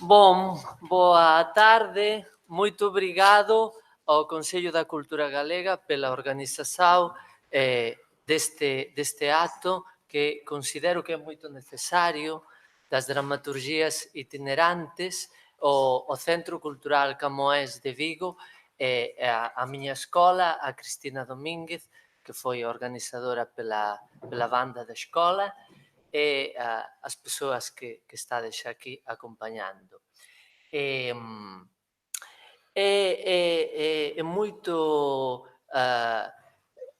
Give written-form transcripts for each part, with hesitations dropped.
Boa tarde, moito obrigado ao Consello da Cultura Galega pela organización deste acto que considero que é moito necesario, das dramaturgías itinerantes, o Centro Cultural Camoés de Vigo e a miña escola, a Cristina Domínguez, que foi organizadora pela banda da escola, e as persoas que estades aquí acompañando. É, é moito...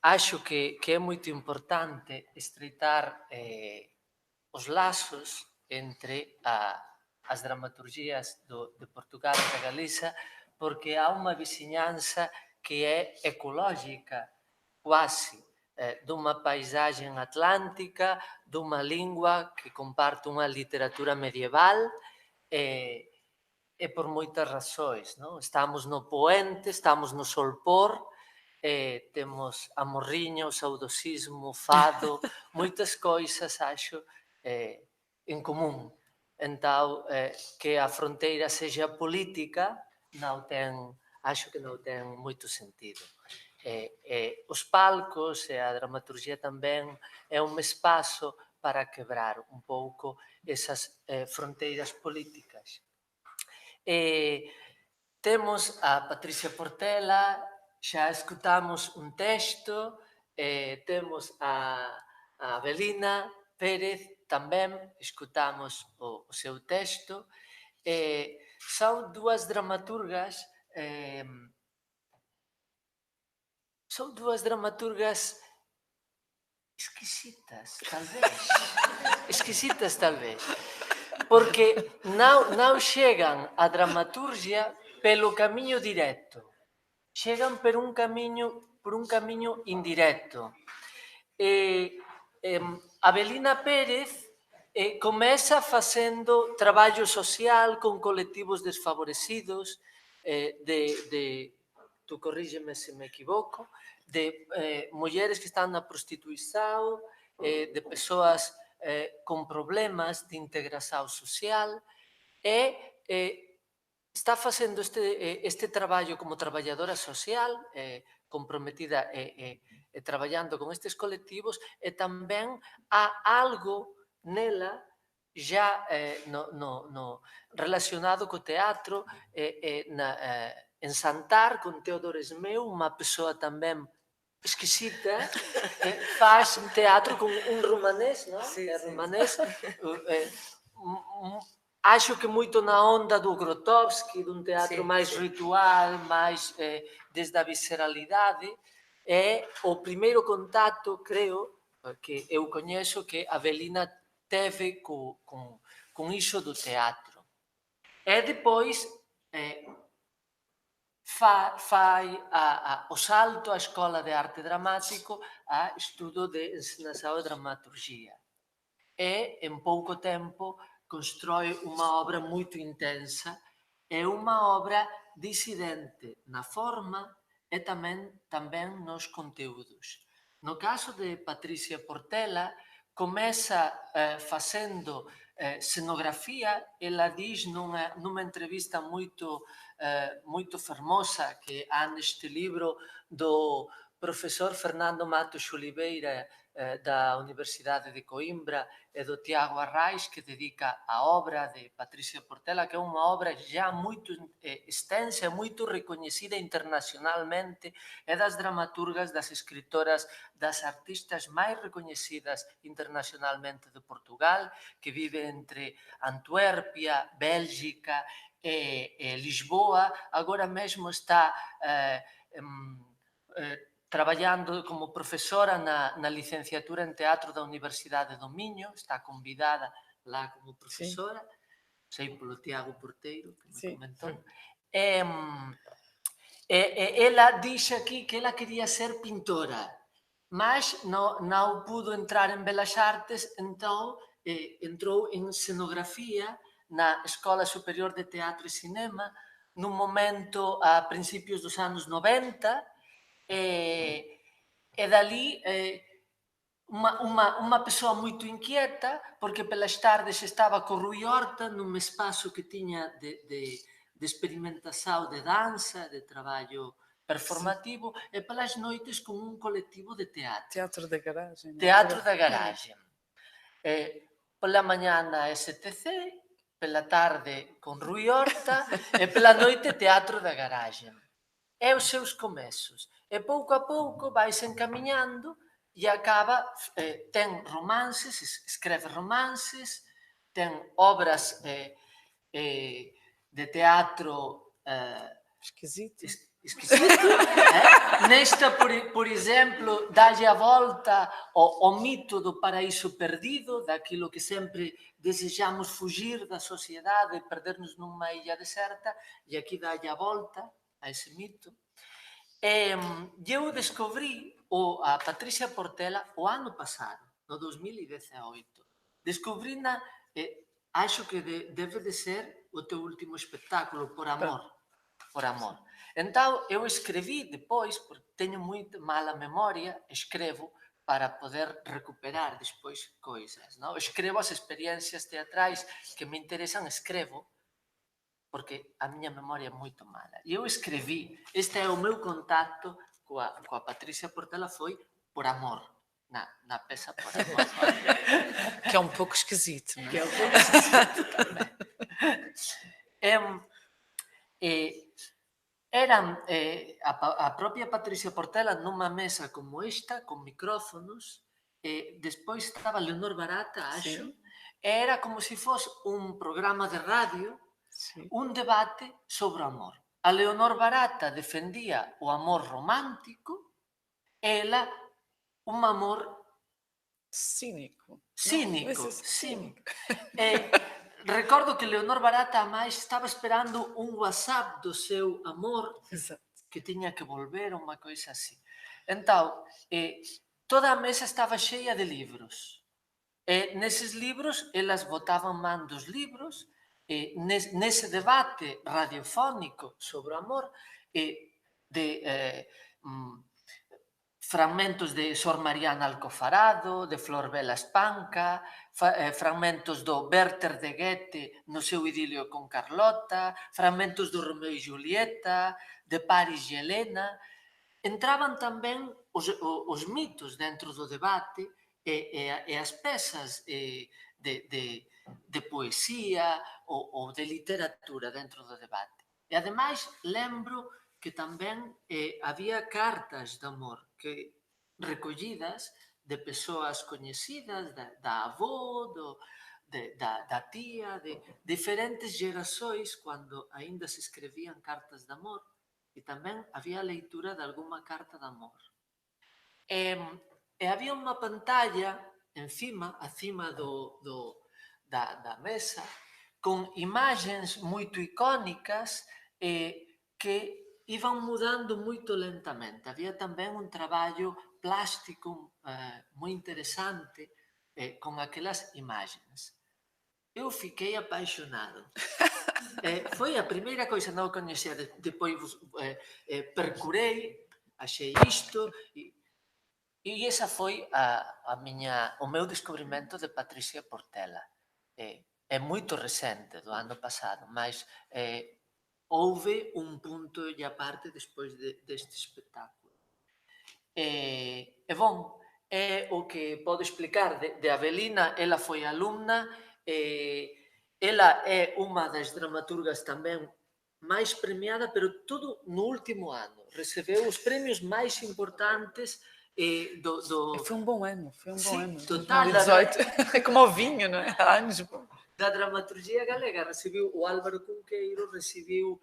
acho que é moito importante estreitar os lazos entre as dramaturgías de Portugal e da Galiza, porque há unha veciñanza que é ecológica, quasi, dunha paisaxe atlántica, dunha lingua que comparte unha literatura medieval, e por moitas razóns, non? Estamos no Poente, estamos no Solpor, temos a Morriña, o saudosismo, o fado, moitas coisas, acho, en común. Entón, que a fronteira sexa política, acho que non ten moito sentido. Os palcos e a dramaturgia tamén é un espazo para quebrar un pouco esas fronteiras políticas. Temos a Patricia Portela, xa escutamos un texto, temos a Avelina Pérez, tamén escutamos o seu texto. Son dúas dramaturgas exquisitas, tal vez, porque non chegan a dramaturgia pelo camiño directo, chegan por un camiño indirecto. Avelina Pérez comeza facendo traballo social con colectivos desfavorecidos, tú corrígeme se me equivoco, de mulleres que están na prostituición, de persoas con problemas de integración social, e está facendo este traballo como traballadora social, comprometida e traballando con estes colectivos, e tamén há algo nela xa relacionado co teatro, en Santar, con Teodoro Esmeu, unha persoa tamén exquisita, faz teatro con un romanés, non? Sí, sí. Romanés, acho que moito na onda do Grotowski, dun teatro máis ritual, máis desde a visceralidade. É o primeiro contacto, creo, que eu coñezo, que Avelina teve con iso do teatro. E depois fai o salto á Escola de Arte Dramático a estudo de encenación e dramaturgia. E en pouco tempo constrói unha obra moito intensa e unha obra disidente na forma e tamén nos conteúdos. No caso de Patricia Portela, comeza facendo escenografía. Ela diz nunha entrevista moito fermosa que há neste libro do profesor Fernando Matos Oliveira da Universidade de Coimbra e do Tiago Arrais, que dedica a obra de Patricia Portela, que é unha obra xa moito extensa e moito recoñecida internacionalmente, é das dramaturgas, das escritoras, das artistas máis recoñecidas internacionalmente de Portugal, que vive entre Antuérpia, Bélgica e Lisboa. Agora mesmo está traballando como profesora na licenciatura en teatro da Universidade do Miño, está convidada lá como profesora, sei polo Tiago Porteiro, que me comentou. Ela dixe aquí que ela quería ser pintora, mas non pudo entrar en Belas Artes, entón entrou en escenografía na Escola Superior de Teatro e Cinema, nun momento a principios dos anos 90, e dali Uma pessoa muito inquieta, porque pelas tardes estaba co Rui Horta num espaço que tiña de experimentação de dança, de traballo performativo, e pelas noites con un colectivo de teatro. Teatro da garagem. Teatro da garagem. Pola mañá na STC, pela tarde con Rui Horta e pela noite Teatro da garagem. É os seus comezos. E pouco a pouco vais encamiñando e acaba, ten romances, escreve romances, ten obras de teatro Esquisito. esquisito. Nesta, por exemplo, dalle a volta ao mito do paraíso perdido, daquilo que sempre desejamos fugir da sociedade e perdernos nunha illa deserta, e aquí dalle a volta a ese mito. E eu descobrí a Patricia Portela o ano pasado, no 2018. Descobrina, acho que debe de ser o teu último espectáculo, Por Amor. Por Amor. Entón, eu escreví depois, porque teño moita mala memoria, escrevo para poder recuperar despois coisas. Non? Escrevo as experiencias teatrais que me interesan, escrevo, porque a miña memoria é moito mala. E eu escreví, este é o meu contacto coa Patricia Portela, foi Por Amor, na peza Por Amor. Que é um pouco esquisito, não é? Que é un pouco esquisito tamén. Eran a propia Patricia Portela nunha mesa como esta, con micrófonos, despois estaba Leonor Barata, acho, e era como se fose un programa de radio, un debate sobre o amor. A Leonor Barata defendía o amor romántico, ela un amor Cínico. cínico. Recordo que Leonor Barata máis estaba esperando un WhatsApp do seu amor, que tiña que volver, unha coisa así. Entón, toda a mesa estaba cheia de libros. E neses libros, elas botaban man dos libros, nese debate radiofónico sobre o amor, fragmentos de Sor Mariana Alcofarado, de Flor Vela Espanca, fragmentos do Werther de Goethe no seu idilio con Carlota, fragmentos do Romeo e Julieta, de Paris e Helena. Entraban tamén os mitos dentro do debate e as pezas de poesía ou de literatura dentro do debate. E ademais lembro que tamén había cartas de amor que recollidas de persoas coñecidas, da avó, da tía, de diferentes xerações, cando aínda se escrevían cartas de amor, e tamén había leitura de algunha carta de amor. E había unha pantalla acima da mesa, con imaxens moito icónicas que iban mudando moito lentamente. Había tamén un traballo plástico moi interesante con aquelas imaxens. Eu fiquei apaixonado. Foi a primeira coisa, non o coñecía, depois percurei, achei isto, e esa foi o meu descubrimento de Patricia Portela. É moito recente, do ano pasado, mas houve un punto e a parte despois deste espectáculo. Bon, é o que podo explicar de Avelina. Ela foi alumna, ela é unha das dramaturgas tamén máis premiada, pero todo no último ano. Recebeu os premios máis importantes do... Foi um bom ano, Total. 2018. É como o vinho, não é? Há anos bons. Da dramaturgia galega recibiu o Álvaro Cunqueiro, recibiu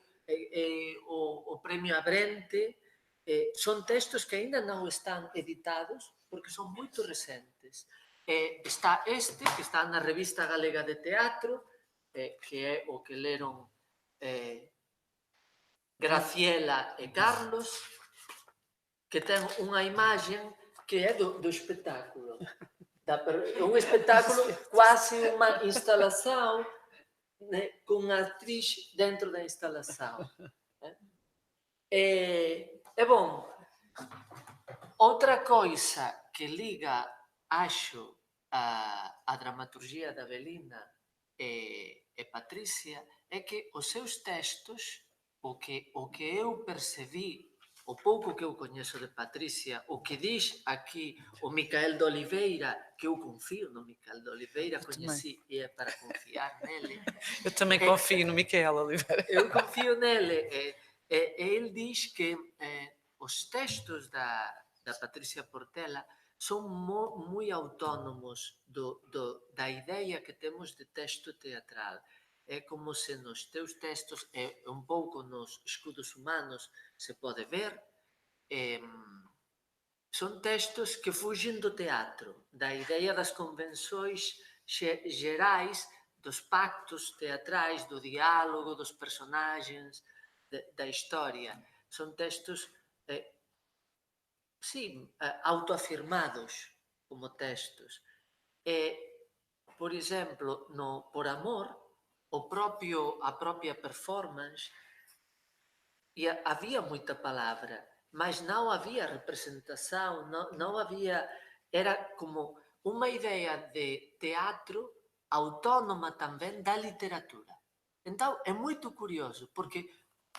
o premio Abrente. Son textos que aínda non están editados porque son moito recentes. Está este, que está na Revista Galega de Teatro, que é o que leron Graciela e Carlos, que ten unha imaxe que é do espectáculo. Un espectáculo, quase unha instalación, con a actriz dentro da instalación. Bon, outra coisa que liga acho a dramaturgia da Avelina e Patricia é que os seus textos, o que eu percebi, o pouco que eu coñezo de Patricia, o que diz aquí o Micael de Oliveira, que eu confío no Micael de Oliveira, coñeci e é para confiar nele. Eu também confio no Micael Oliveira. Eu confío nele. Ele diz que os textos da Patricia Portela son moi autónomos da idea que temos de texto teatral. É como se nos teus textos, e un pouco nos escudos humanos se pode ver, son textos que fuxen do teatro, da idea das convenções xerais, dos pactos teatrais, do diálogo, dos personaxes, da historia. Son textos, autoafirmados como textos. Por exemplo, no Por Amor, a propia performance, había moita palabra, mas non había representación, non había, era como unha idea de teatro autónoma tamén da literatura. Entón, é moito curioso, porque,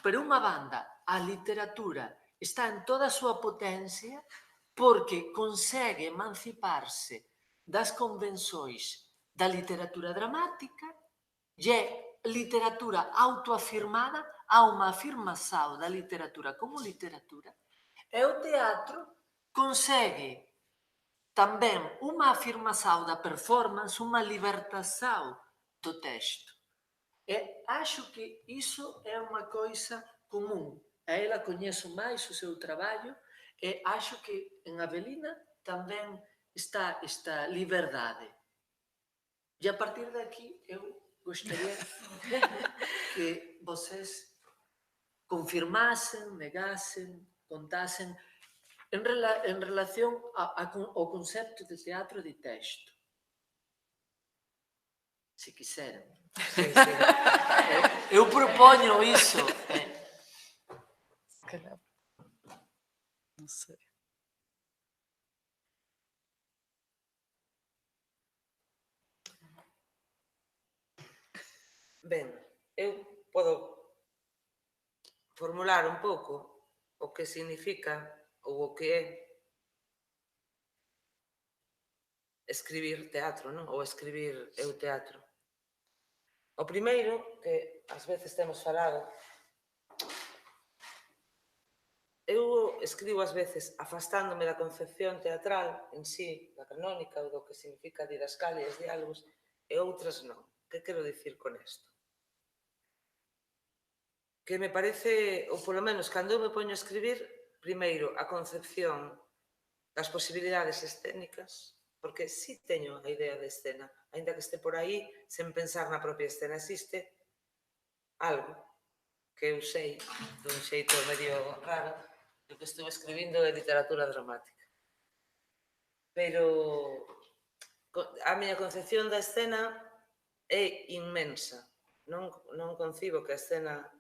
por unha banda, a literatura está en toda a súa potencia porque consegue emanciparse das convenções da literatura dramática e é literatura autoafirmada, há unha afirmación da literatura como literatura, e o teatro consegue tamén unha afirmación da performance, unha libertación do texto. E acho que iso é unha coisa común. A ela coñezo máis o seu traballo e acho que en Avelina tamén está esta liberdade. E a partir de aquí eu gostaría que vocês confirmasen, negasen, contasen en relación ao concepto de teatro de texto. Se quiseren. Sí, sí. Eu propoño iso. Se calhar. Não sei. Ben, eu podo formular un pouco o que significa ou o que é escribir teatro, non? Ou escribir eu teatro. O primeiro, que ás veces temos falado, eu escribo ás veces afastándome da concepción teatral en sí, da canónica ou do que significa didascalia e diálogos, e outras non. Que quero dicir con isto? Que me parece, ou polo menos cando eu me poño a escribir, primeiro a concepción das posibilidades escénicas, porque sí teño a idea de escena, aínda que este por aí sen pensar na propia escena, existe algo que eu sei dun xeito medio raro do que estou escribindo de literatura dramática. Pero a miña concepción da escena é inmensa. Non concibo que a escena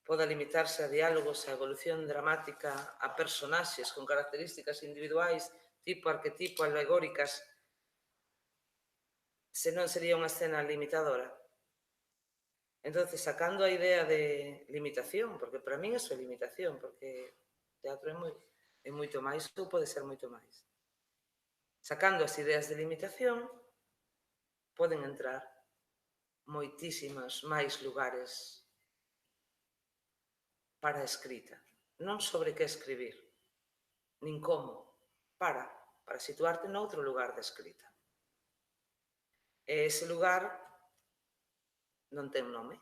poda limitarse a diálogos, a evolución dramática, a personaxes con características individuais, tipo arquetipo, alegóricas, senón sería unha escena limitadora. Entonces, sacando a idea de limitación, porque para min eso é limitación, porque teatro é moito máis ou pode ser moito máis. Sacando as ideas de limitación, poden entrar moitísimos máis lugares para a escrita. Non sobre que escribir, nin como, para situarte noutro lugar de escrita. E ese lugar non ten nome,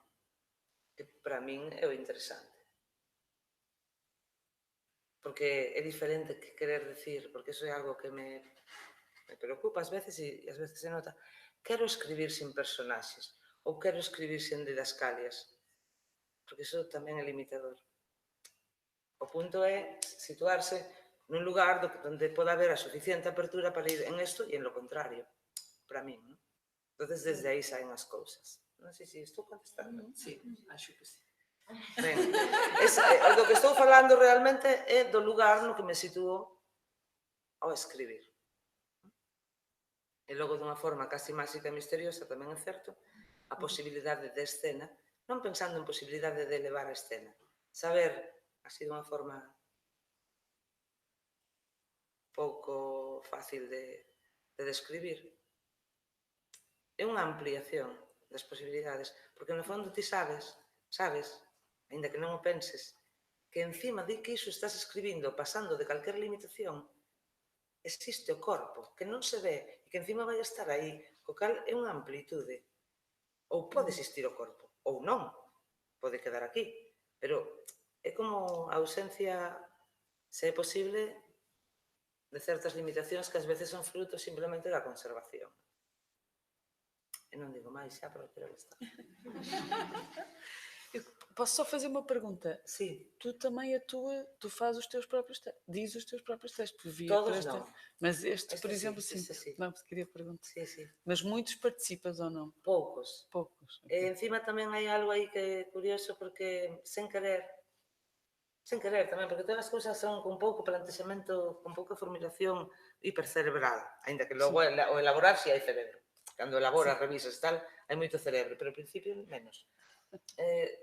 que para min é o interesante. Porque é diferente que querer decir, porque iso é algo que me preocupa ás veces e ás veces se nota. Quero escribir sin personaxes ou quero escribir sin didascalias, porque iso tamén é limitador. O punto é situarse nun lugar onde poda haber a suficiente apertura para ir en isto e en lo contrario, para min, non? Entonces, desde aí saen as cousas. Non sei se estou contestando. Sí, acho que sí. Ben, do que estou falando realmente é do lugar no que me sitúo ao escribir. E logo dunha forma casi máxica e misteriosa, tamén é certo, a posibilidade de escena, non pensando en posibilidade de elevar a escena, saber, así dunha forma pouco fácil de describir, é unha ampliación das posibilidades, porque no fondo ti sabes, aínda que non o penses, que encima de que iso estás escribindo pasando de calquer limitación, existe o corpo, que non se ve, e que encima vai estar aí, co cal é unha amplitude. Ou pode existir o corpo, ou non, pode quedar aquí, pero é como a ausencia, se é posible, de certas limitacións que ás veces son fruto simplemente da conservación. E non digo máis xa, pero creo que está. Posso só fazer uma pergunta? Sí, Tu também tu fazes os teus próprios textos, dizes os teus próprios textos. todos non. Mas este, por Este sí, exemplo, sim. este sí. Não, queria perguntar. Sí, sí. Mas muitos participas ou não? Poucos. Poucos. E encima tamén hai algo aí que é curioso porque sen querer tamén, porque todas as cousas son con pouco plantexamento, con pouca formulación hipercerebral, aínda que logo o elaborar si hai cerebro. Cando elaboras, revisas e tal, hai moito cerebro, pero ao principio menos.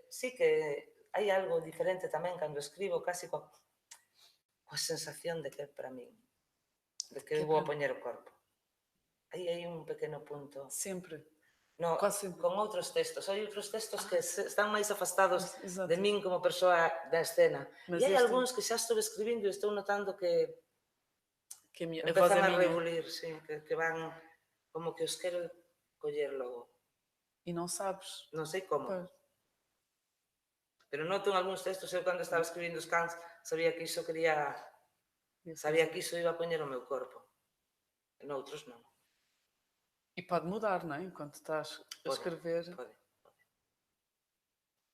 Sí que hai algo diferente tamén cando escribo, casi coa sensación de que é para min, de que eu vou a poñer o corpo. Aí hai un pequeno punto. Sempre. No, Quase sempre. con outros textos. Hai outros textos que están máis afastados Exato. de min como persoa da escena. Mas E hai este- algúns que xa estou escribindo e estou notando que Que a voz empezan é a minha. rebulir, sí, que van como que os quero coller logo. E não sabes. Non sei como. Pois. Pero noto en algúns textos, eu cando estaba escribindo os cans, sabía que iso iba a poñer o meu corpo. E noutros non. E pode mudar, não é? Enquanto estás a escrever. Pode.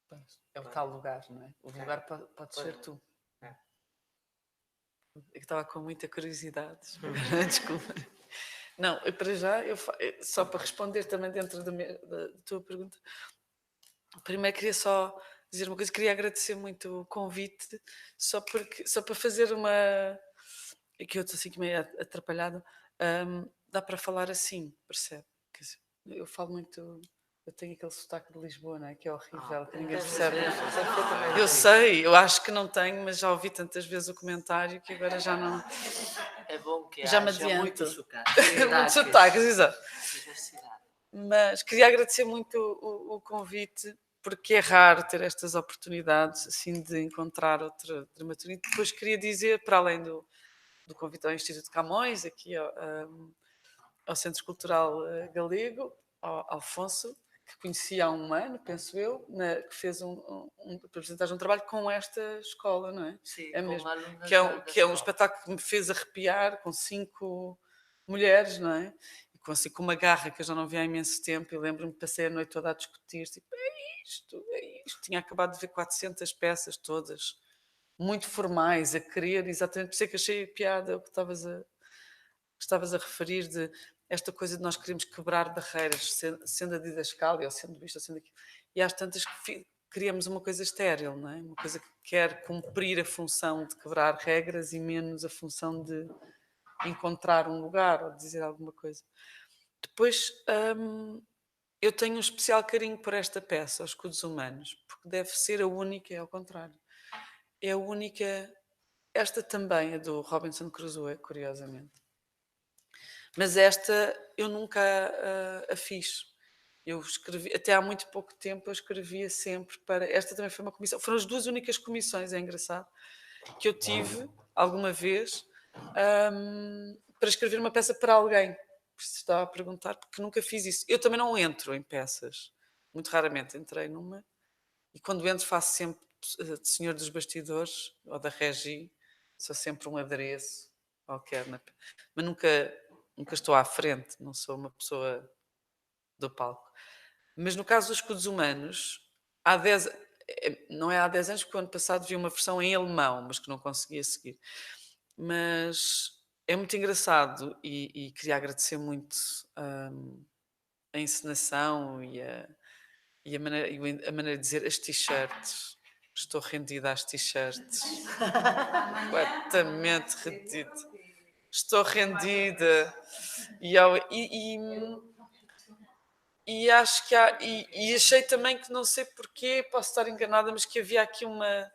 Pois, é o tal lugar, não é? O lugar pode ser tu. É. Eu estava com muita curiosidade. Desculpa. Não, para já, só para responder também dentro da tua pergunta, primeiro queria só dizer uma coisa, queria agradecer muito o convite, só para fazer uma... que eu estou assim meio atrapalhada, dá para falar assim, percebe? Quer dizer, eu falo muito... Eu tenho aquele sotaque de Lisboa, não é? Que é horrível, que ninguém percebe. Eu sei, eu acho que não tenho, mas já ouvi tantas vezes o comentário que agora já não... É bom que Já me haja adianto. muitos sotaques. Muitos sotaques, exato. Diversidade. Mas queria agradecer muito o convite, porque é raro ter estas oportunidades assim de encontrar outra dramaturgia. Depois queria dizer, para além do convite ao Instituto Camões, aqui ao Centro Cultural Galego, ao Alfonso, que conheci há um ano, penso eu, que fez para apresentar um trabalho com esta escola, não é? Sim, É com mesmo. alunas Que é da um escola. espetáculo que me fez arrepiar, com 5 mulheres, não é? E com uma garra que eu já não via há imenso tempo, e lembro-me que passei a noite toda a discutir, tipo, é isto. Tinha acabado de ver 400 peças todas, muito formais, a querer, exatamente, por isso é que achei piada o que estavas a referir, de esta coisa de nós queremos quebrar barreiras, sendo a didascália, ou sendo isto, ou sendo aquilo. E às tantas que criamos uma coisa estéril, não é? Uma coisa que quer cumprir a função de quebrar regras e menos a função de encontrar um lugar ou dizer alguma coisa. Depois, eu tenho um especial carinho por esta peça, Os Escudos Humanos, porque deve ser a única, é ao contrário. É a única, esta também é do Robinson Crusoe, curiosamente. Mas esta eu nunca a fiz. Eu escrevi, até há muito pouco tempo eu escrevia sempre para... Esta também foi uma comissão. Foram as 2 únicas comissões, é engraçado, que eu tive alguma vez para escrever uma peça para alguém. Por isso estava a perguntar, porque nunca fiz isso. Eu também não entro em peças. Muito raramente entrei numa. E quando entro faço sempre de senhor dos bastidores, ou da regi. Sou sempre um adereço qualquer. Mas nunca estou à frente, não sou uma pessoa do palco. Mas no caso dos Escudos Humanos, não é há 10 anos, porque o ano passado vi uma versão em alemão, mas que não conseguia seguir. Mas é muito engraçado e queria agradecer muito a encenação e a maneira de dizer as t-shirts. Estou rendida às t-shirts. Completamente rendida. estou rendida. E, e acho que há, e achei também que, não sei porquê, posso estar enganada, mas que havia aqui uma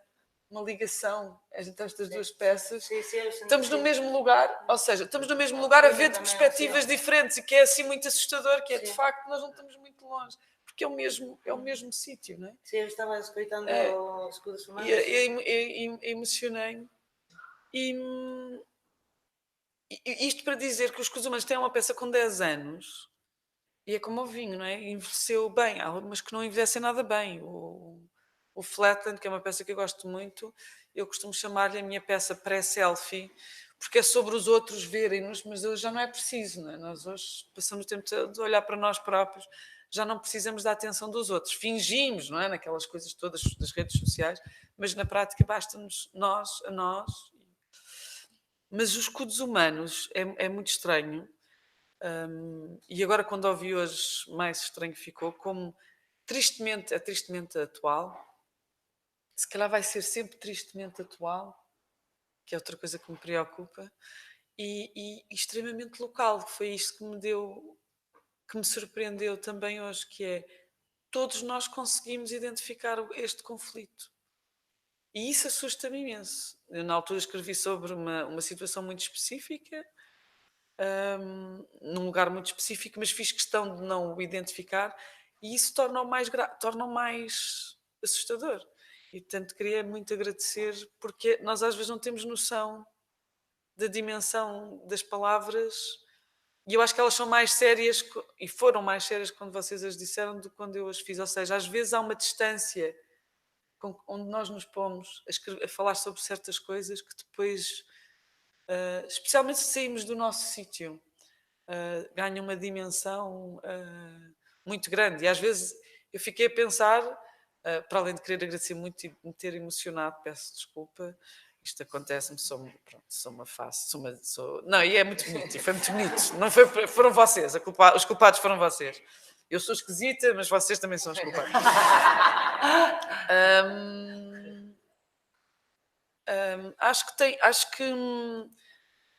ligação entre estas duas peças. Estamos no mesmo lugar, ou seja, estamos no mesmo lugar a ver de perspectivas diferentes, e que é assim muito assustador, que é de facto nós não estamos muito longe, porque é o mesmo sítio, não é? Sim, eu estava escutando os escudos humanos. E emocionei-me. E isto para dizer que os escudos humanos têm uma peça com 10 anos, e é como o vinho, não é? Envelheceu bem. Há algumas que não envelhecem nada bem. O Flatland, que é uma peça que eu gosto muito, eu costumo chamar-lhe a minha peça pré-selfie, porque é sobre os outros verem-nos, mas hoje já não é preciso, não é? Nós hoje passamos o tempo de olhar para nós próprios, já não precisamos da atenção dos outros. Fingimos, não é? Naquelas coisas todas das redes sociais, mas na prática basta-nos nós, a nós. Mas os escudos humanos é muito estranho. E agora, quando ouvi hoje, mais estranho ficou, como tristemente atual, se calhar vai ser sempre tristemente atual, que é outra coisa que me preocupa, e extremamente local, que foi isto que me surpreendeu também hoje, que é todos nós conseguimos identificar este conflito. E isso assusta-me imenso. Eu, na altura, escrevi sobre uma situação muito específica, num lugar muito específico, mas fiz questão de não o identificar, e isso torna-o mais assustador. E, portanto, queria muito agradecer, porque nós às vezes não temos noção da dimensão das palavras, e eu acho que elas são mais sérias, e foram mais sérias quando vocês as disseram, do que quando eu as fiz. Ou seja, às vezes há uma distância onde nós nos pomos a falar sobre certas coisas que depois, especialmente se saímos do nosso sítio, ganha uma dimensão muito grande. E às vezes eu fiquei a pensar, para além de querer agradecer muito e me ter emocionado, peço desculpa, isto acontece-me, sou uma face, não, e é muito bonito, e foi muito bonito. Não foram vocês, os culpados foram vocês. Eu sou esquisita, mas vocês também são os culpados. Acho que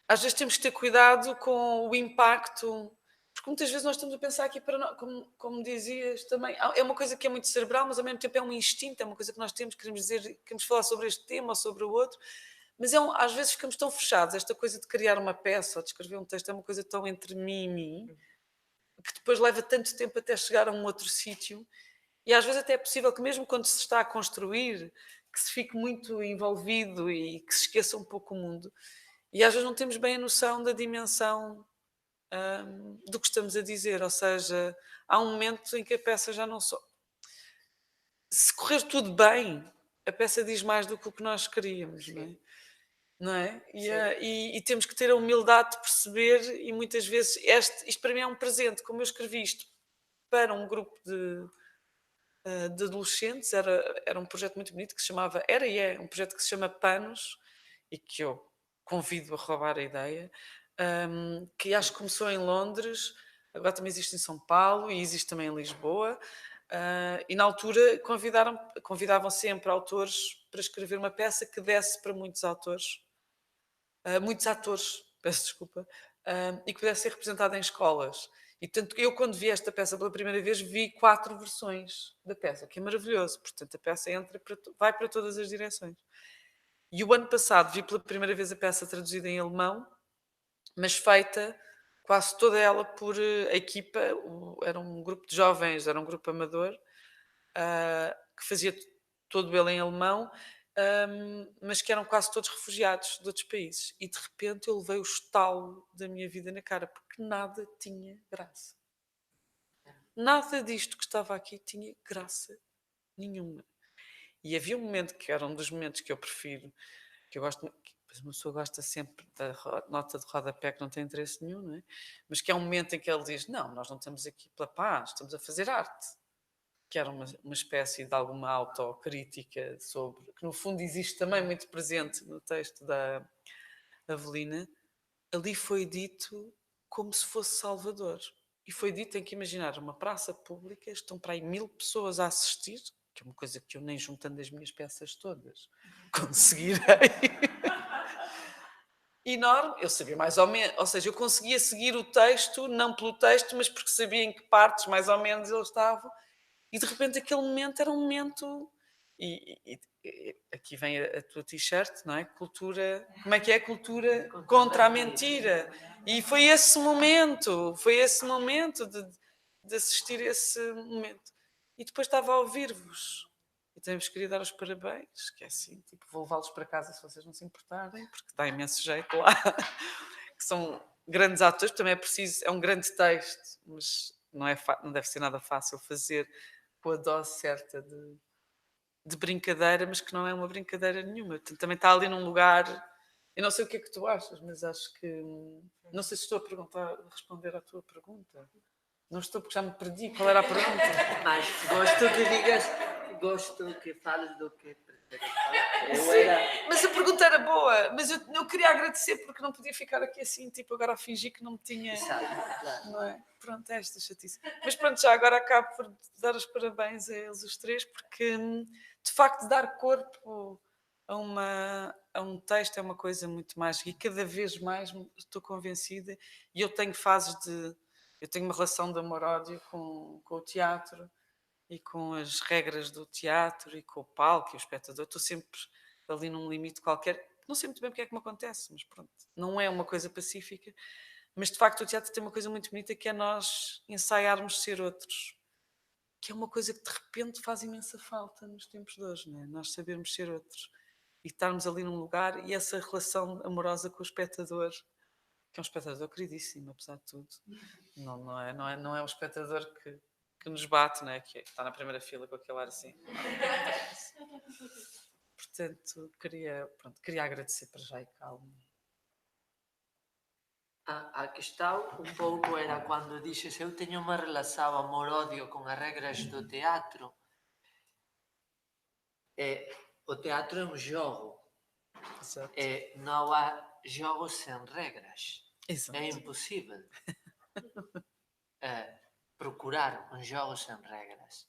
às vezes temos que ter cuidado com o impacto, porque muitas vezes nós estamos a pensar aqui para nós, como dizias também, é uma coisa que é muito cerebral, mas ao mesmo tempo é um instinto, é uma coisa que nós temos, queremos dizer, queremos falar sobre este tema ou sobre o outro, mas às vezes ficamos tão fechados. Esta coisa de criar uma peça ou de escrever um texto é uma coisa tão entre mim e mim, que depois leva tanto tempo até chegar a um outro sítio, e às vezes até é possível que mesmo quando se está a construir, que se fique muito envolvido e que se esqueça um pouco o mundo. E às vezes não temos bem a noção da dimensão do que estamos a dizer. Ou seja, há um momento em que a peça já não só... Se correr tudo bem, a peça diz mais do que o que nós queríamos, não é? E temos que ter a humildade de perceber, e muitas vezes isto para mim é um presente. Como eu escrevi isto para um grupo de adolescentes, era um projeto muito bonito que se chamava, um projeto que se chama Panos, e que eu convido a roubar a ideia, que acho que começou em Londres, agora também existe em São Paulo e existe também em Lisboa, e na altura convidavam sempre autores para escrever uma peça que desse para muitos atores, peço desculpa, e que pudesse ser representada em escolas. E, portanto, eu, quando vi esta peça pela primeira vez, vi 4 versões da peça, o que é maravilhoso. Portanto, a peça vai para todas as direções. E o ano passado vi pela primeira vez a peça traduzida em alemão, mas feita quase toda ela por a equipa. Era um grupo de jovens, era um grupo amador, que fazia todo ele em alemão, mas que eram quase todos refugiados de outros países. E de repente eu levei o estalo da minha vida na cara, porque nada tinha graça. Nada disto que estava aqui tinha graça nenhuma. E havia um momento que era um dos momentos que eu prefiro, que eu gosto, uma pessoa gosta sempre da nota de rodapé que não tem interesse nenhum, não é? Mas que é um momento em que ele diz: não, nós não estamos aqui pela paz, estamos a fazer arte. Que era uma espécie de alguma autocrítica sobre, que no fundo existe também muito presente no texto da Avelina. Ali foi dito como se fosse Salvador. E foi dito, tem que imaginar, uma praça pública, estão para aí 1000 pessoas a assistir, que é uma coisa que eu nem juntando as minhas peças todas conseguirei. enorme, eu sabia mais ou menos, ou seja, eu conseguia seguir o texto, não pelo texto, mas porque sabia em que partes mais ou menos eles estavam, e de repente aquele momento era um momento. E aqui vem a tua t-shirt, não é? Cultura. Como é que é? Cultura contra a mentira. E foi esse momento de assistir a esse momento. E depois estava a ouvir-vos. E também vos queria dar os parabéns, que é assim, tipo, vou levá-los para casa se vocês não se importarem, porque dá imenso jeito lá. Que são grandes atores, também é preciso, é um grande texto, mas não deve ser nada fácil fazer com a dose certa de brincadeira, mas que não é uma brincadeira nenhuma. Portanto, também está ali num lugar. Eu não sei o que é que tu achas, mas acho que. Não sei se estou a a responder à tua pergunta. Não estou, porque já me perdi. Qual era a pergunta? Mas gosto que fales do que preferes falar. Sim, mas a pergunta era boa, mas eu queria agradecer porque não podia ficar aqui assim, tipo, agora a fingir que não me tinha. Exato, claro. Não é? Pronto, é esta chatice. Mas pronto, já agora acabo por dar os parabéns a eles os três, porque de facto dar corpo a um texto é uma coisa muito mágica e cada vez mais estou convencida e eu tenho fases de. Eu tenho uma relação de amor-ódio com o teatro e com as regras do teatro e com o palco e o espectador. Estou sempre ali num limite qualquer. Não sei muito bem porque é que me acontece, mas pronto. Não é uma coisa pacífica. Mas de facto o teatro tem uma coisa muito bonita que é nós ensaiarmos ser outros. Que é uma coisa que de repente faz imensa falta nos tempos de hoje, não é? Nós sabermos ser outros. E estarmos ali num lugar e essa relação amorosa com o espectador, que é um espectador queridíssimo, apesar de tudo. Não é um espectador que nos bate, não é? Que está na primeira fila com aquele ar assim. Portanto, queria agradecer para já e calmo. A questão un pouco era cando dixes eu teño unha relación amor-odio con as regras do teatro. O teatro é un xogo Exato. e non há xogos sen regras. Exato. É imposible procurar un xogo sen regras.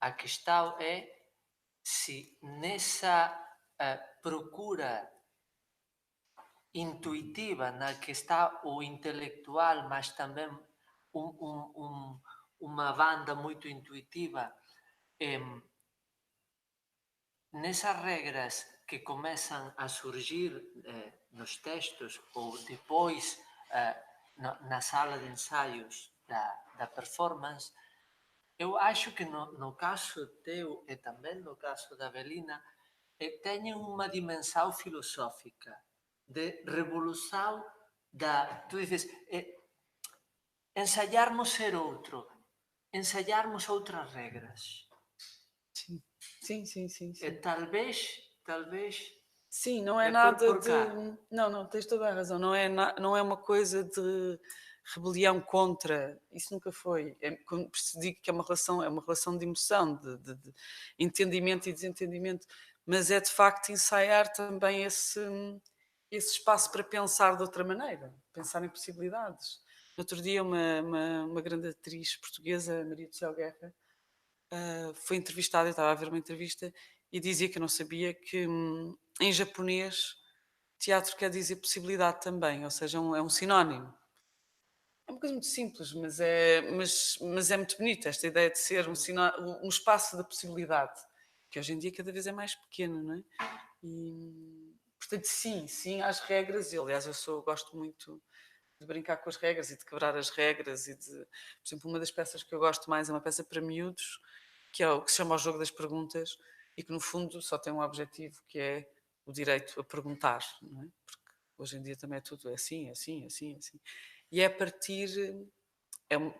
A questão é se nesa procura intuitiva na que está o intelectual, mas tamén unha banda moito intuitiva, nesas regras que comezan a surgir nos textos ou depois na sala de ensaios da performance, eu acho que no caso teu e tamén no caso da Belina, teñen unha dimensão filosófica de revolução tú dices, ensayarmos ser outro, ensayarmos outras regras. Sim. E talvez Sim, não é É nada por de. cá. Não, tens toda a razão. Não é uma coisa de rebelião contra. Isso nunca foi. Como se digo que é uma relação de emoção, de entendimento e desentendimento. Mas é de facto ensaiar também esse espaço para pensar de outra maneira, pensar em possibilidades. No outro dia, uma grande atriz portuguesa, Maria do Céu Guerra, foi entrevistada, eu estava a ver uma entrevista e dizia que eu não sabia que em japonês teatro quer dizer possibilidade também, ou seja, é um sinónimo. É uma coisa muito simples, mas é muito bonita esta ideia de ser um espaço da possibilidade, que hoje em dia cada vez é mais pequeno, não é? E, portanto, sim, às regras, e aliás gosto muito de brincar com as regras e de quebrar as regras por exemplo, uma das peças que eu gosto mais é uma peça para miúdos, que é o que se chama o jogo das perguntas e que no fundo só tem um objetivo que é o direito a perguntar, não é? Porque hoje em dia também é tudo assim. E é a partir,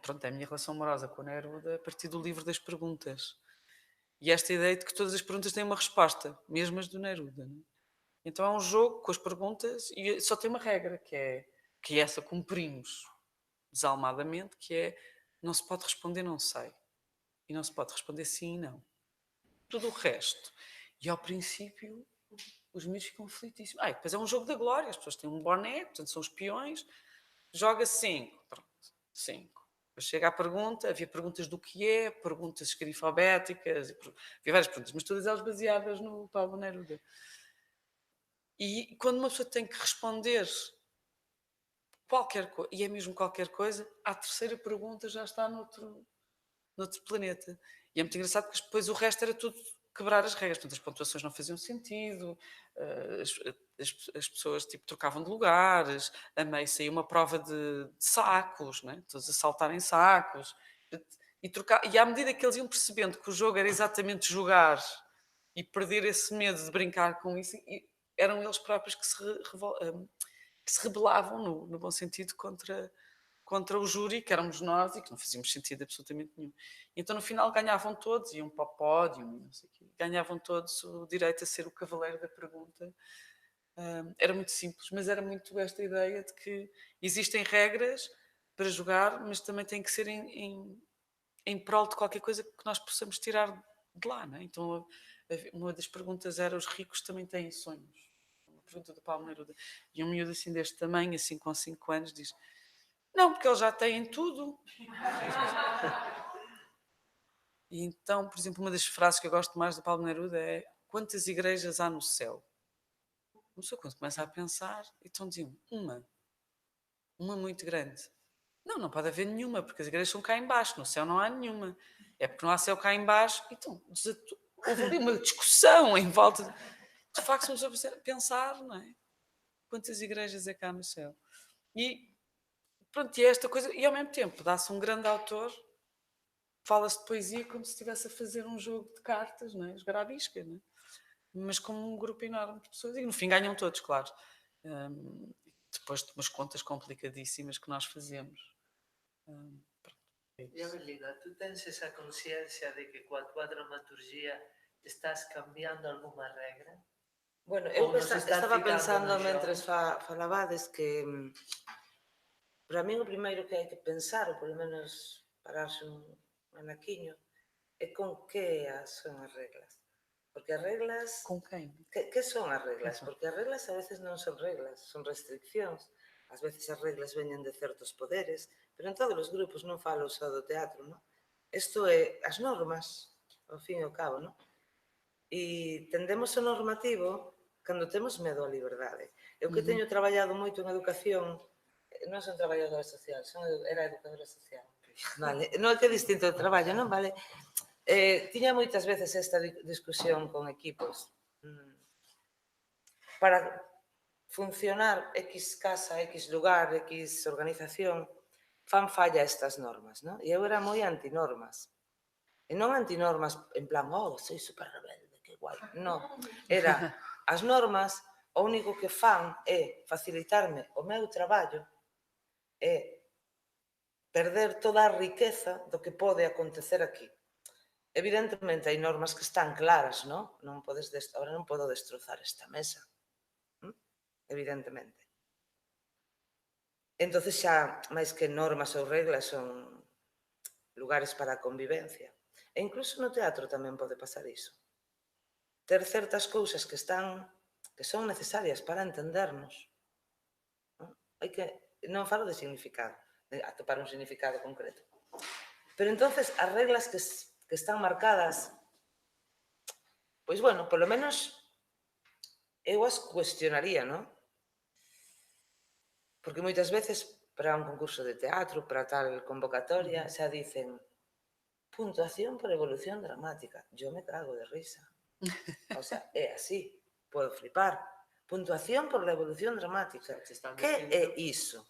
pronto, é a minha relação amorosa com a Neruda a partir do livro das perguntas. E esta ideia de que todas as perguntas têm uma resposta, mesmo as do Neruda, não é? Então é um jogo com as perguntas e só tem uma regra, que é essa cumprimos desalmadamente, que é não se pode responder não sei. E não se pode responder sim e não. Tudo o resto. E ao princípio os miúdos ficam aflitíssimos. Depois é um jogo da glória, as pessoas têm um boné, portanto são os peões, joga 5. Pronto, 5. Depois chega à pergunta, havia perguntas do que é, perguntas escrifalbéticas, havia várias perguntas, mas todas elas baseadas no Pablo Neruda. E quando uma pessoa tem que responder qualquer coisa, e é mesmo qualquer coisa, à terceira pergunta já está noutro planeta. E é muito engraçado porque depois o resto era tudo quebrar as regras. Portanto, as pontuações não faziam sentido, as pessoas tipo, trocavam de lugares, a meio saía uma prova de sacos, né? Todos a saltarem sacos. E à medida que eles iam percebendo que o jogo era exatamente jogar e perder esse medo de brincar com isso, eram eles próprios que que se rebelavam, no bom sentido, contra o júri, que éramos nós e que não fazíamos sentido absolutamente nenhum. Então, no final, ganhavam todos, iam para o pódio, e não sei o quê, ganhavam todos o direito a ser o cavaleiro da pergunta. Era muito simples, mas era muito esta ideia de que existem regras para jogar, mas também tem que ser em prol de qualquer coisa que nós possamos tirar de lá. Não é? Então, uma das perguntas era: os ricos também têm sonhos? Uma pergunta do Paulo Neruda. E um miúdo assim deste tamanho, assim com 5 anos, diz: não, porque eles já têm tudo. E então, por exemplo, uma das frases que eu gosto mais do Paulo Neruda é: quantas igrejas há no céu? Não sei, quando começa a pensar, então diziam: uma muito grande. Não, não pode haver nenhuma, porque as igrejas são cá em baixo, no céu não há nenhuma. É porque não há céu cá em baixo. Então, houve ali uma discussão em volta. De facto, somos a pensar, não é? Quantas igrejas é cá no céu? E pronto, e é esta coisa, e ao mesmo tempo dá-se um grande autor, fala-se de poesia como se estivesse a fazer um jogo de cartas, não é? Jogar à bisca, não é? Mas com um grupo enorme de pessoas, e no fim ganham todos, claro. Depois de umas contas complicadíssimas que nós fazemos. Pronto, é E isso. Avelina, tu tens esa conciencia de que coa tua dramaturgia estás cambiando alguma regra? Bueno, Ou eu nos estás estaba ficando pensando no mentres xogo? falabades que para min o primeiro que hai que pensar, ou polo menos pararse un anaquiño, é con que son as reglas. Porque as reglas... Com quem? Que son as reglas? Quem são? Porque as reglas a veces non son reglas, son restriccións. Ás veces as reglas veñen de certos poderes, pero en todos os grupos non falo só do teatro, non? Isto é as normas, ao fin e ao cabo, non? E tendemos ao normativo cando temos medo á liberdade. Eu que teño traballado moito en educación, non son traballadora social, era educadora social. Vale, non é que é distinto o traballo, non? Vale. Tiña moitas veces esta discusión con equipos. Para funcionar X casa, X lugar, X organización, fan falla estas normas, non? E eu era moi antinormas. E non antinormas en plan, oh, soy super rebelde, que guai. Non, era as normas, o único que fan é facilitarme o meu traballo e perder toda a riqueza do que pode acontecer aquí. Evidentemente, hai normas que están claras, non? Ahora non podo destrozar esta mesa. Evidentemente. Entonces xa, máis que normas ou reglas, son lugares para a convivencia. E incluso no teatro tamén pode pasar iso. Ter certas cousas que son necesarias para entendernos. Non? Non falo de significado, de atopar un significado concreto. Pero entonces as reglas que están marcadas, pois bueno, polo menos eu as cuestionaría, non? Porque moitas veces para un concurso de teatro, para tal convocatoria, xa dicen puntuación por evolución dramática. Yo me cago de risa. O sea, é así. Podo flipar. Puntuación por la evolución dramática. Que é iso?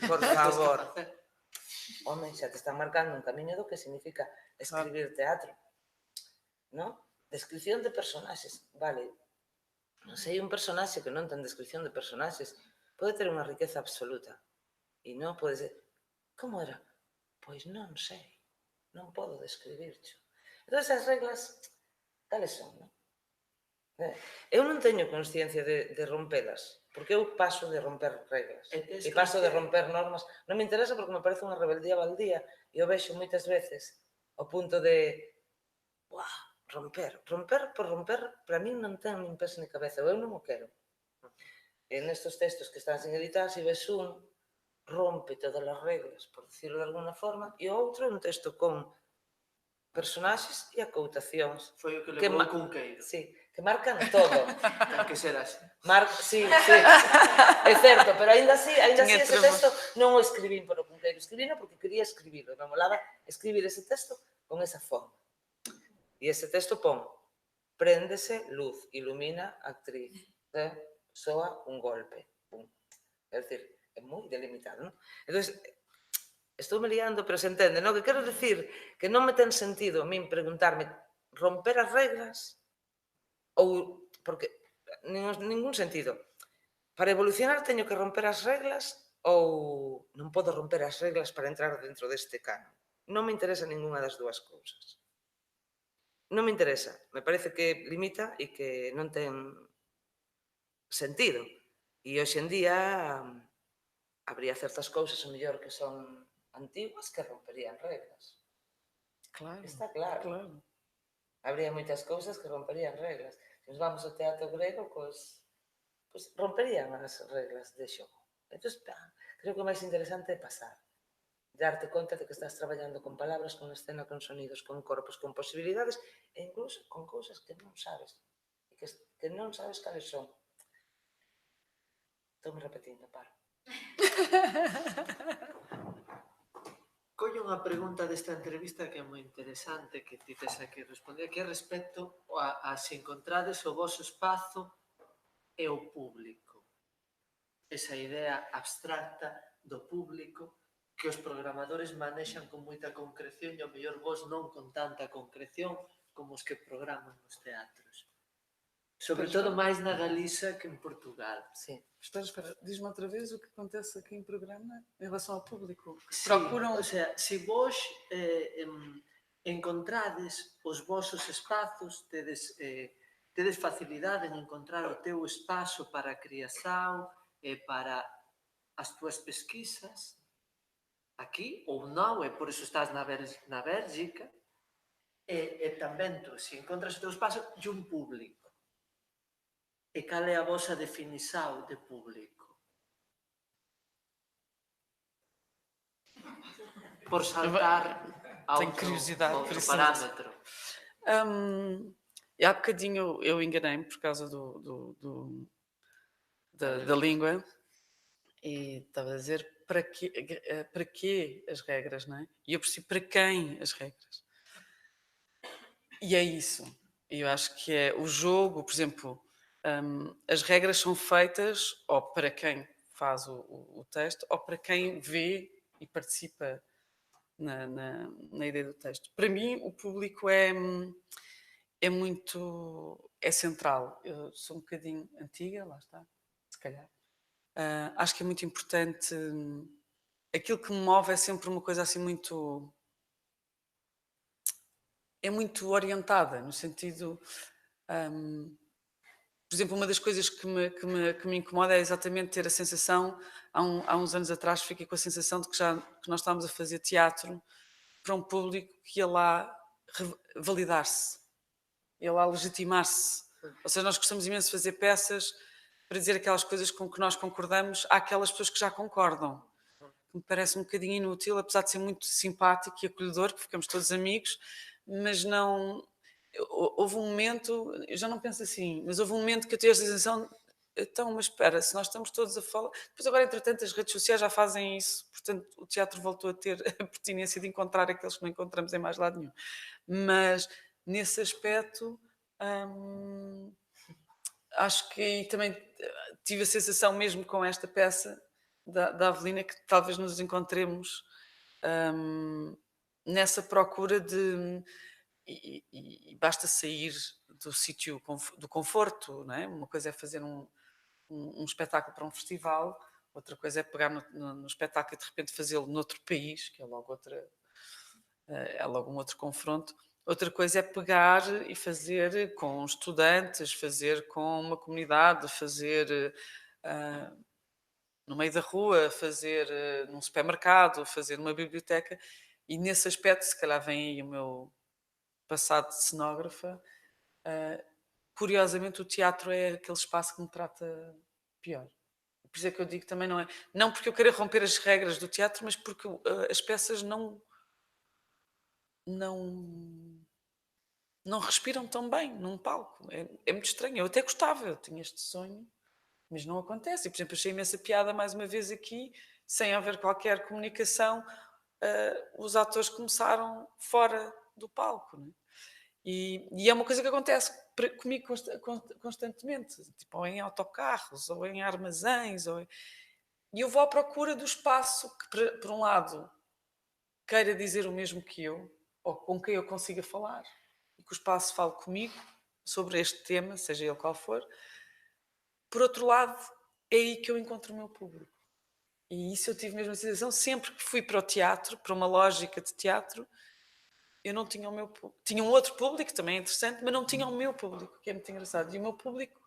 Por favor. Home, xa te están marcando un camiño do que significa escribir teatro. Non? Descripción de personaxes. Vale. Non sei, un personaxe que non ten descripción de personaxes pode ter unha riqueza absoluta. E non pode ser... Como era? Pois non sei. Non podo describircho. Entón, as reglas, tales son, non? Eu non teño consciencia de rompelas, porque eu paso de romper reglas. E paso de romper normas. Non me interesa porque me parece unha rebeldía baldía e eu vexo moitas veces ao punto de... Buah, romper. Romper por romper, para min non ten nin pés ni cabeza. Eu non o quero. E nestes textos que están sin editar, se ves un, rompe todas as reglas, por decirlo de alguna forma, e o outro é un texto con personaxes e acoutacións. Foi o que Que levou ma- o Cunqueiro. Sí, que marcan todo. Ten que ser así. Sí, é certo, pero aínda así Tiña ese trama. texto non o escribín por o Cunqueiro, escribino porque quería escribirlo, me molaba escribir ese texto con esa forma. E ese texto pon, préndese luz, ilumina actriz, soa un golpe, pum. É dicir, é moi delimitado, non? Entón, estou me liando, pero se entende, non? Que quero dicir que non me ten sentido a min preguntarme romper as reglas ou porque ningún sentido. Para evolucionar teño que romper as reglas ou non podo romper as reglas para entrar dentro deste canon. Non me interesa ninguna das dúas cousas. Non me interesa. Me parece que limita e que non ten sentido. E hoxe en día habría certas cousas, o mellor, que son antiguas que romperían reglas. Claro, Está claro. claro. Habría moitas cousas que romperían reglas. Se nos vamos ao teatro grego, pois romperían as reglas de xogo. Entón, creo que o máis interesante é pasar. Darte conta de que estás traballando con palabras, con escena, con sonidos, con corpos, con posibilidades e incluso con cousas que non sabes. E que non sabes cales son. Estou me repetindo, paro. Collo unha pregunta desta entrevista que é moi interesante, que ti tes aquí responder, que é respecto a se encontrades o voso espazo e o público. Esa idea abstracta do público que os programadores manexan con moita concreción e ao mellor vos non con tanta concreción como os que programan nos teatros. Sobre todo máis na Galiza que en Portugal. Sí. Espera. Diz-me outra vez o que acontece aqui em programa em relação ao público. Sí, Procuram... o sea, se vos encontrades os vosos espazos, tedes facilidade en encontrar o teu espazo para a criação e para as túas pesquisas aquí ou non, e por iso estás na Bélgica, e tamén tú, se encontras o teu espazo e un público. E cal é a vosa definición de público? Por saltar a Tenho curiosidade por outro isso parámetro. E há bocadinho eu enganei-me por causa da língua e estava a dizer para quê as regras, não é? E eu percebi para quem as regras. E é isso. Eu acho que é o jogo, por exemplo, as regras são feitas ou para quem faz o texto ou para quem vê e participa na ideia do texto. Para mim, o público é central. Eu sou um bocadinho antiga, lá está, se calhar. Acho que é muito importante. Aquilo que me move é sempre uma coisa assim muito... É muito orientada, no sentido... por exemplo, uma das coisas que me incomoda é exatamente ter a sensação, há uns anos atrás fiquei com a sensação de que nós estávamos a fazer teatro para um público que ia lá validar-se, ia lá legitimar-se. Ou seja, nós gostamos imenso de fazer peças para dizer aquelas coisas com que nós concordamos àquelas pessoas que já concordam. Me parece um bocadinho inútil, apesar de ser muito simpático e acolhedor, que ficamos todos amigos, mas não... Houve um momento, eu já não penso assim, mas houve um momento que eu tive a sensação, então, mas espera, se nós estamos todos a falar... Depois agora, entretanto, as redes sociais já fazem isso, portanto, o teatro voltou a ter a pertinência de encontrar aqueles que não encontramos em mais lado nenhum. Mas, nesse aspecto, acho que também tive a sensação, mesmo com esta peça da Avelina, que talvez nos encontremos nessa procura de... E basta sair do sítio do conforto, não é? Uma coisa é fazer um espetáculo para um festival, outra coisa é pegar no espetáculo e de repente fazê-lo noutro país, que é logo um outro confronto. Outra coisa é pegar e fazer com estudantes, fazer com uma comunidade, fazer no meio da rua, fazer num supermercado, fazer numa biblioteca. E nesse aspecto, se calhar vem aí o meu passado de cenógrafa. Curiosamente, o teatro é aquele espaço que me trata pior. Por isso é que eu digo também não porque eu queira romper as regras do teatro, mas porque as peças não não respiram tão bem num palco. É muito estranho. Eu até gostava, eu tinha este sonho, mas não acontece. E, por exemplo, achei imensa piada, mais uma vez aqui, sem haver qualquer comunicação, os atores começaram fora do palco. Não é? E é uma coisa que acontece comigo constantemente, tipo, ou em autocarros, ou em armazéns. E eu vou à procura do espaço que, por um lado, queira dizer o mesmo que eu, ou com quem eu consiga falar, e que o espaço fale comigo sobre este tema, seja ele qual for. Por outro lado, é aí que eu encontro o meu público. E isso eu tive mesmo a sensação, sempre que fui para o teatro, para uma lógica de teatro, eu não tinha o meu público. Tinha um outro público, também interessante, mas não tinha o meu público, que é muito engraçado. E o meu público,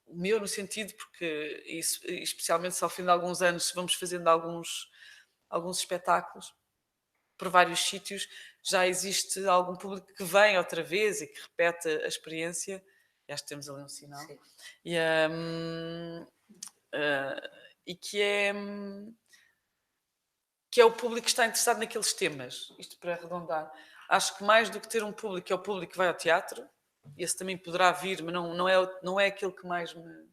o meu no sentido, porque isso, especialmente se ao fim de alguns anos vamos fazendo alguns espetáculos por vários sítios, já existe algum público que vem outra vez e que repete a experiência. E acho que temos ali um sinal. Sim. E que é o público que está interessado naqueles temas. Isto para arredondar. Acho que mais do que ter um público, que é o público que vai ao teatro, esse também poderá vir, mas não é aquele que mais me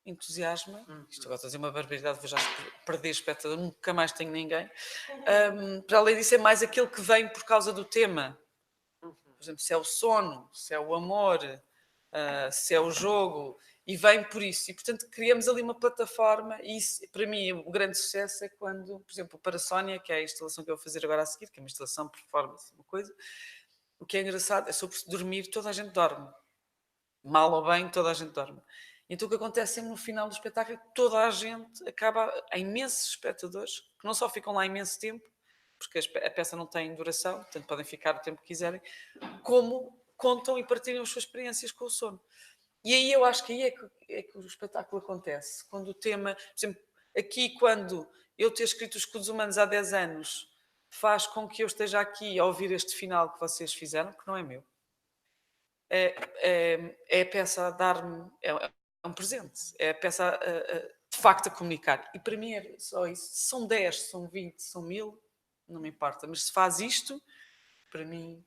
entusiasma. Isto agora estou a dizer uma barbaridade, vou já perder espectador, nunca mais tenho ninguém. Para além disso, é mais aquele que vem por causa do tema. Por exemplo, se é o sono, se é o amor, se é o jogo, e vem por isso. E, portanto, criamos ali uma plataforma, e isso, para mim, o grande sucesso é quando, por exemplo, para a Sónia, que é a instalação que eu vou fazer agora a seguir, que é uma instalação performance, uma coisa, o que é engraçado é sobre dormir, toda a gente dorme. Mal ou bem, toda a gente dorme. Então o que acontece sempre no final do espetáculo é que toda a gente acaba, há imensos espectadores, que não só ficam lá imenso tempo, porque a peça não tem duração, portanto podem ficar o tempo que quiserem, como contam e partilham as suas experiências com o sono. E aí eu acho que aí é que o espetáculo acontece. Quando o tema, por exemplo, aqui quando eu ter escrito Os Escudos Humanos há 10 anos faz com que eu esteja aqui a ouvir este final que vocês fizeram, que não é meu. É a peça a dar-me, é um presente, é a peça de facto a comunicar. E para mim é só isso. Se são 10, são 20, são 1000, não me importa. Mas se faz isto, para mim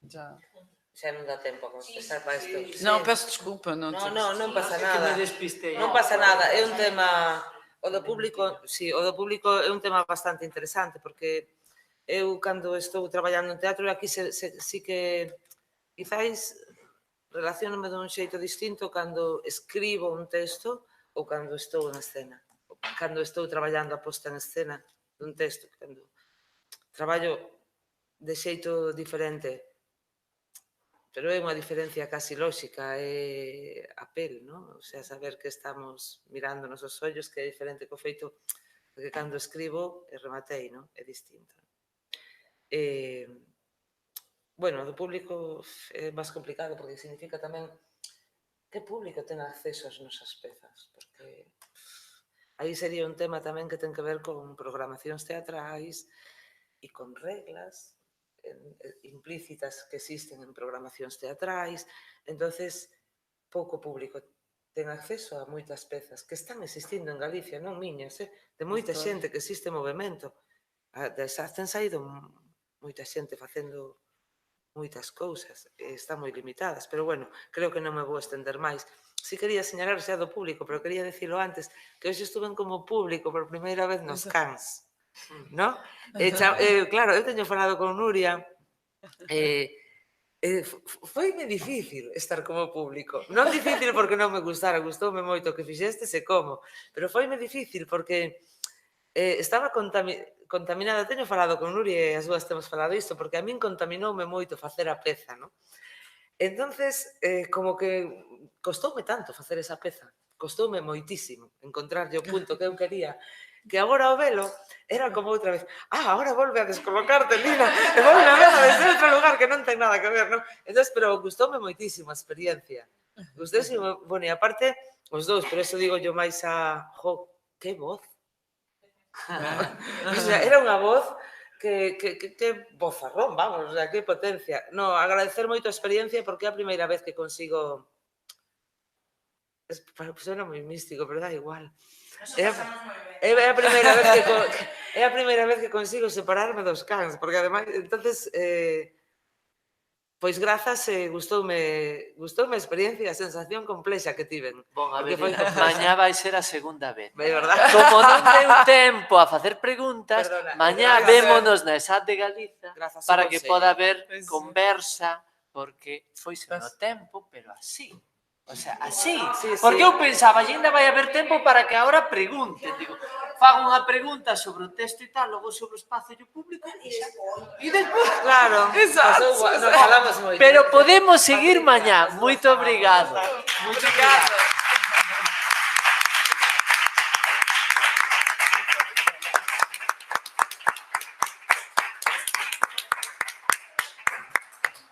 já... Xa non dá tempo a contestar para isto. Não, peço desculpa. Não pasa Que nada. me despistei. Non pasa nada, é un tema... O do público, sí, o do público é un tema bastante interesante, porque eu, cando estou traballando en teatro, aquí sí que quizáis relacionome dun xeito distinto cando escribo un texto ou cando estou en escena. Cando estou traballando a posta en escena dun texto, cando traballo de xeito diferente, pero é unha diferencia casi lóxica, é a pel, non? O sea, saber que estamos mirando nos ollos, que é diferente co feito que cando escribo e rematei, non? É distinto. Bueno, do público é máis complicado porque significa tamén que público ten acceso ás nosas pezas, porque aí sería un tema tamén que ten que ver con programacións teatrais e con reglas implícitas que existen en programacións teatrais. Entonces, pouco público ten acceso a moitas pezas que están existindo en Galicia, non miñas, de moita xente que existe movimento. Ten saído moita xente facendo moitas cousas, están moi limitadas, pero bueno, creo que non me vou estender máis. Si quería señalar xa do público, pero quería dicilo antes, que hoxe estuven como público por primeira vez nos Cans, non? Claro, eu teño falado con Nuria, foime difícil estar como público. Non difícil porque non me gustara, gustoume moito o que fixestes e como, pero foime difícil porque estaba contaminada. Teño falado con Nuria e as dúas temos falado isto, porque a min contaminoume moito facer a peza, non? Entonces, como que costoume tanto facer esa peza, costoume moitísimo encontrarlle o punto que eu quería, que agora ao velo era como outra vez, agora volve a descolocarte, Lina, e volve a verla desde outro lugar que non ten nada que ver, non? Entón, pero gustoume moitísimo a experiencia. Gustoume, bueno, e aparte, os dous, pero eso digo yo máis a... que voz! O sea, era unha voz que bozarrón, vamos, o sea, que potencia. No, agradecer moito a experiencia porque é a primeira vez que consigo Suena moi místico, pero dá igual. É a primeira vez é a primeira vez que consigo separarme dos cans, porque ademais, entonces, pois grazas, gustoume a experiencia e a sensación complexa que tiven. Bon, a Porque ver, foi- mañá vai ser a segunda vez. É verdad? Como non deu tempo a facer preguntas, Perdona, mañá grazas. vémonos na ESAT de Galiza Grazas ao para que Consello. poda haber Pois sí. conversa, porque foise no tempo, pero así. O sea, así. Sí, Porque sí. eu pensaba, ainda vai haber tempo para que agora pregunten. Digo, fago unha pregunta sobre o texto e tal, logo sobre o espacio público e xa. E despois... Claro, Exato, nos falamos moito. Pero podemos seguir mañá. Moito obrigado. Moito obrigado.